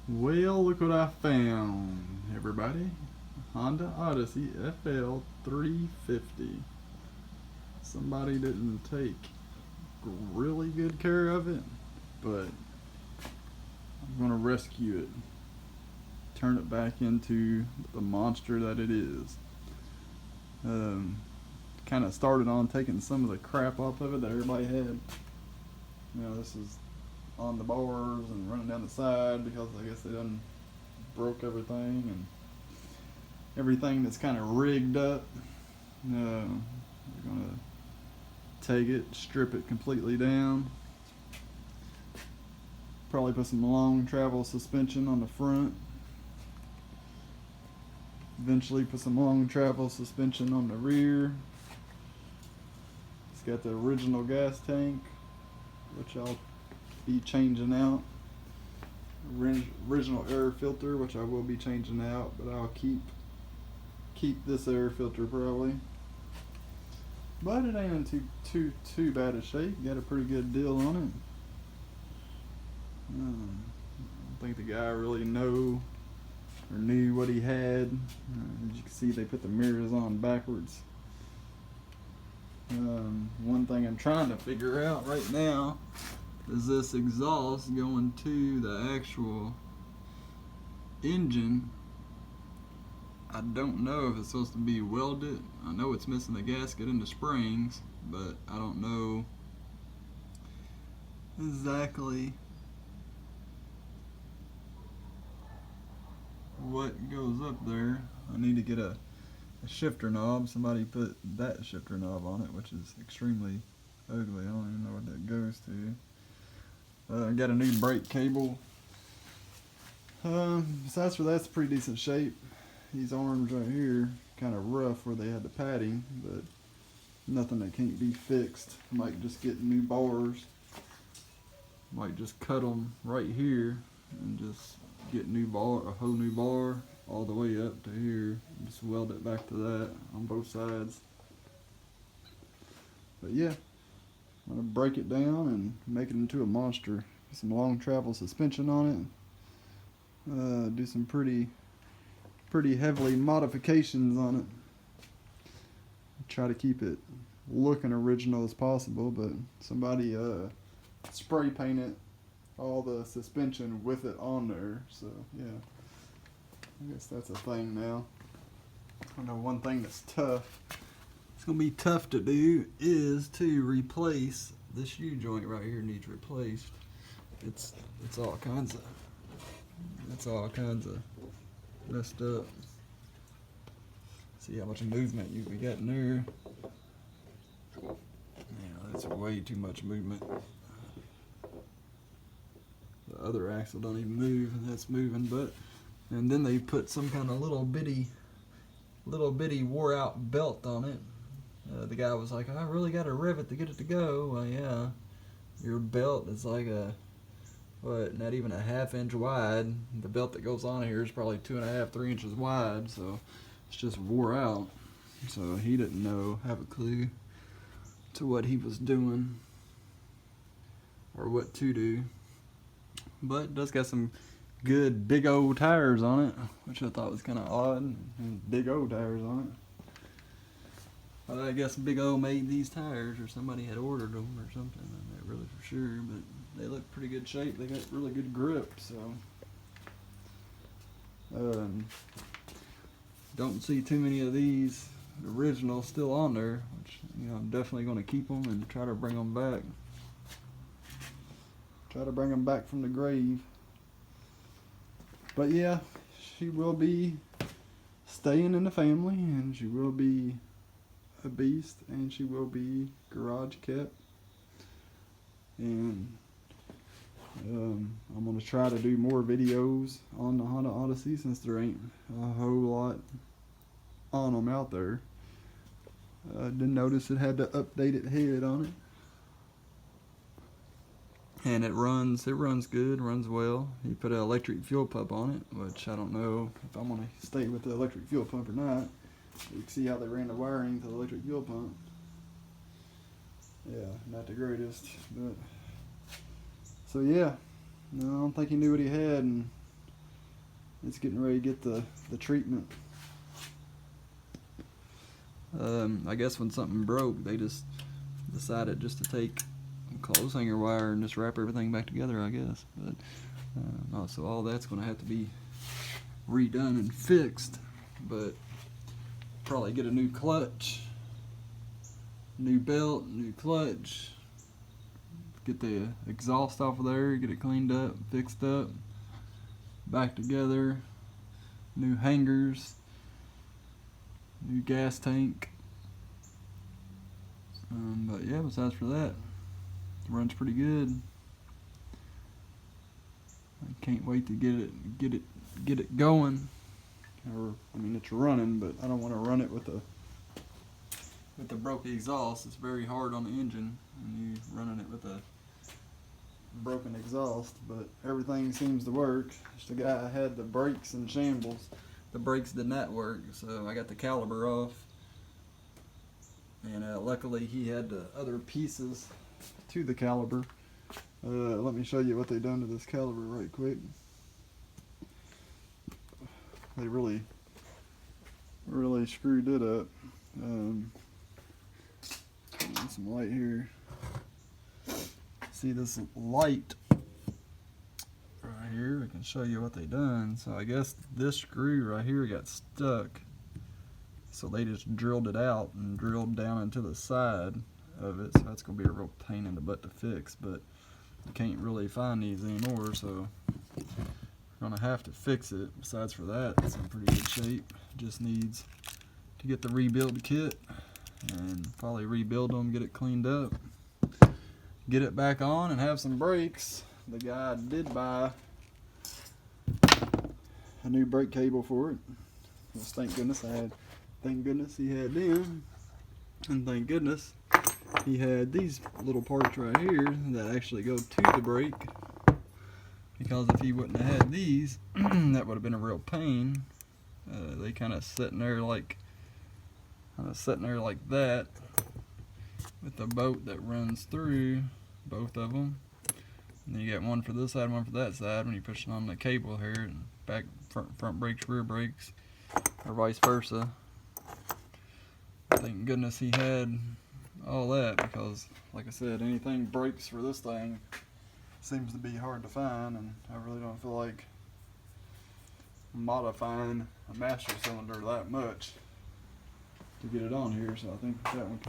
Well, look what I found, everybody. Honda Odyssey FL350. Somebody didn't take really good care of it, but I'm gonna rescue it. Turn it back into the monster that it is. Kind of started on taking some of the crap off of it that everybody had. This is on the bars and running down the side because I guess they done broke everything, and everything that's kind of rigged up. We're gonna take it, strip it completely down. Probably put some long travel suspension on the front. Eventually put some long travel suspension on the rear. It's got the original gas tank, which I'll be changing out. Original air filter, which I will be changing out, but I'll keep this air filter probably. But it ain't in too bad a shape. Got a pretty good deal on it. I don't think the guy really knew what he had. As you can see, they put the mirrors on backwards. One thing I'm trying to figure out right now is this exhaust going to the actual engine. I don't know if it's supposed to be welded. I know it's missing the gasket and the springs, but I don't know exactly what goes up there. I need to get a shifter knob. Somebody put that shifter knob on it, which is extremely ugly. I don't even know what that goes to. I got a new brake cable. Besides for that's pretty decent shape. These arms right here, kind of rough where they had the padding, but nothing that can't be fixed. Might just get new bars. Might just cut them right here and just get a whole new bar all the way up to here. Just weld it back to that on both sides. But yeah, I'm gonna break it down and make it into a monster. Put some long travel suspension on it. Do some pretty heavily modifications on it. Try to keep it looking original as possible, but somebody spray painted all the suspension with it on there, so yeah, I guess that's a thing now. I know one thing that's tough, it's gonna be tough to do, is to replace this U joint right here. Needs replaced. It's all kinds of messed up. See how much movement you can get in there. Yeah, that's way too much movement. The other axle don't even move, and that's moving. And then they put some kind of little bitty wore out belt on it. The guy was like, I really got to rev it to get it to go. Well, yeah, your belt is like not even a ½ inch wide. The belt that goes on here is probably 2.5, 3 inches wide, so it's just wore out. So he didn't have a clue to what he was doing or what to do. But it does got some good big old tires on it, which I thought was kind of odd. And big old tires on it. I guess Big O made these tires, or somebody had ordered them or something. I'm not really for sure, but they look pretty good shape. They got really good grip, so don't see too many of these originals still on there, which I'm definitely going to keep them and try to bring them back. Try to bring them back from the grave. But yeah, she will be staying in the family, and she will be a beast, and she will be garage kept. And I'm going to try to do more videos on the Honda Odyssey, since there ain't a whole lot on them out there. Did notice it had the updated head on it. And it runs good, runs well. He put an electric fuel pump on it, which I don't know if I'm going to stay with the electric fuel pump or not. You can see how they ran the wiring to the electric fuel pump. Yeah, not the greatest, but so yeah, no, I don't think he knew what he had, and it's getting ready to get the treatment. I guess when something broke, they just decided just to take clothes hanger wire and just wrap everything back together, I guess. But so all that's going to have to be redone and fixed. But probably get a new clutch, new belt, new clutch. Get the exhaust off of there, get it cleaned up, fixed up, back together, new hangers, new gas tank. But yeah, besides for that, it runs pretty good. I can't wait to get it going. Or I mean, it's running, but I don't want to run it with the broken exhaust. It's very hard on the engine when you're running it with a broken exhaust, but everything seems to work. Just the guy had the brakes in shambles. The brakes did not work, so I got the caliper off, and luckily he had the other pieces to the caliper. Let me show you what they done to this caliper right quick. They really screwed it up. Some light here. See this light right here? I can show you what they done. So I guess this screw right here got stuck. So they just drilled it out and drilled down into the side of it. So that's gonna be a real pain in the butt to fix, but you can't really find these anymore, so we're gonna have to fix it. Besides for that, it's in pretty good shape. Just needs to get the rebuild kit and probably rebuild them, get it cleaned up, get it back on, and have some brakes. The guy did buy a new brake cable for it. Just thank goodness he had them, and thank goodness he had these little parts right here that actually go to the brake, because if he wouldn't have had these, that would have been a real pain. They kind of sitting there like that, with the bolt that runs through both of them. And then you got one for this side, one for that side. When you push it on the cable here, and back front brakes, rear brakes, or vice versa. Thank goodness he had all that, because like I said, anything breaks for this thing seems to be hard to find, and I really don't feel like modifying a master cylinder that much to get it on here. So I think that one